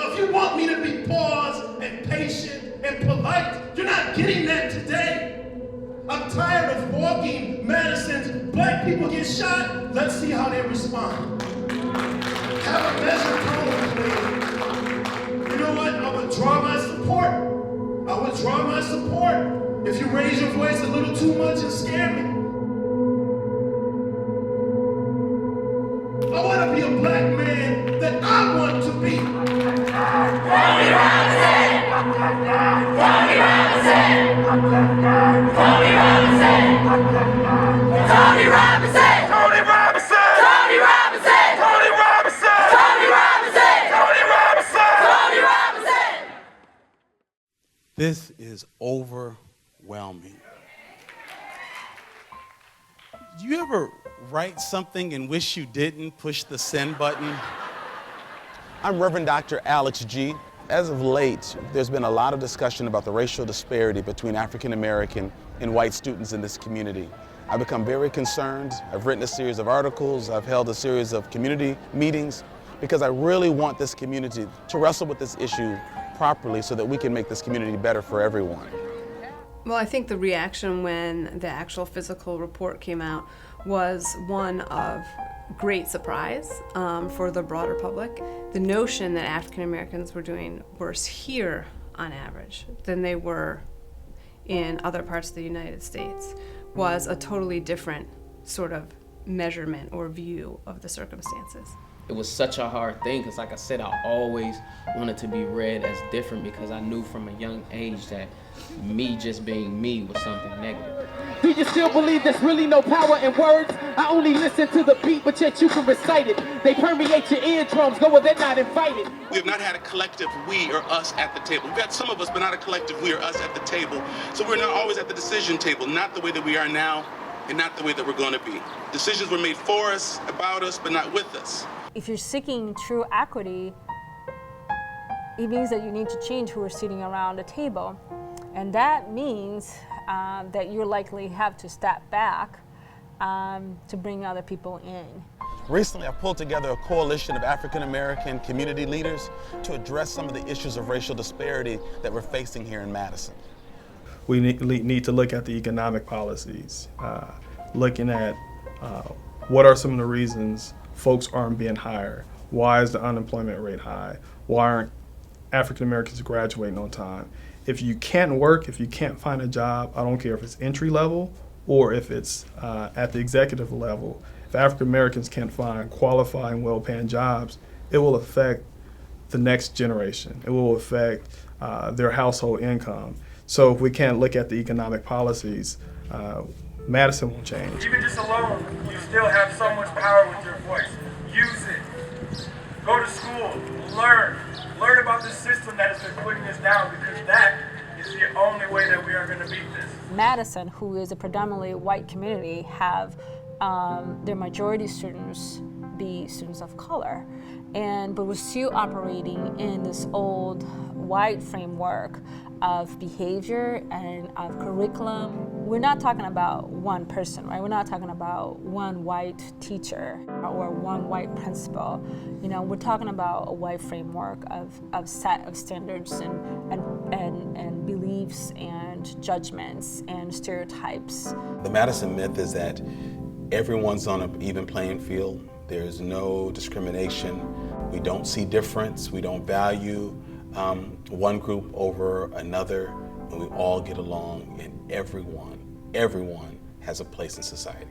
Now, if you want me to be paused and patient and polite, you're not getting that today. I'm tired of walking Madison's black people get shot. Let's see how they respond. Have a measured tone, please. You know what? I withdraw my support. I withdraw my support. If you raise your voice a little too much and scare me. I want to be a black man that I want to be. Tony Robinson! Tony Robinson! Tony Robinson! Tony Robinson! Tony Robinson! Tony Robinson! Tony Robinson! Tony Robinson! Tony Robinson! Tony Robinson! This is overwhelming. Do you ever write something and wish you didn't push the send button? I'm Reverend Dr. Alex G. As of late, there's been a lot of discussion about the racial disparity between African American and white students in this community. I've become very concerned. I've written a series of articles. I've held a series of community meetings because I really want this community to wrestle with this issue properly so that we can make this community better for everyone. Well, I think the reaction when the actual physical report came out was one of great surprise for the broader public. The notion that African Americans were doing worse here on average than they were in other parts of the United States was a totally different sort of measurement or view of the circumstances. It was such a hard thing because, like I said, I always wanted to be read as different because I knew from a young age that me just being me was something negative. Do you still believe there's really no power in words? I only listen to the beat, but yet you can recite it. They permeate your eardrums, go where they're not invited. We have not had a collective we or us at the table. We've had some of us, but not a collective we or us at the table. So we're not always at the decision table, not the way that we are now and not the way that we're going to be. Decisions were made for us, about us, but not with us. If you're seeking true equity, it means that you need to change who are sitting around the table. And that means that you likely have to step back to bring other people in. Recently, I pulled together a coalition of African American community leaders to address some of the issues of racial disparity that we're facing here in Madison. We need to look at the economic policies, looking at what are some of the reasons folks aren't being hired. Why is the unemployment rate high? Why aren't African Americans graduating on time? If you can't work, if you can't find a job, I don't care if it's entry level or if it's at the executive level, if African Americans can't find qualifying, well-paying jobs, it will affect the next generation. It will affect their household income. So if we can't look at the economic policies, Madison will change. Even just alone, you still have so much power with your voice. Use it. Go to school. Learn. Learn about the system that has been putting us down, because that is the only way that we are going to beat this. Madison, who is a predominantly white community, have their majority students be students of color. But we're still operating in this old white framework of behavior and of curriculum. We're not talking about one person, right? We're not talking about one white teacher or one white principal. You know, we're talking about a white framework of set of standards and beliefs and judgments and stereotypes. The Madison myth is that everyone's on an even playing field. There's no discrimination. We don't see difference. We don't value one group over another, and we all get along, and everyone has a place in society.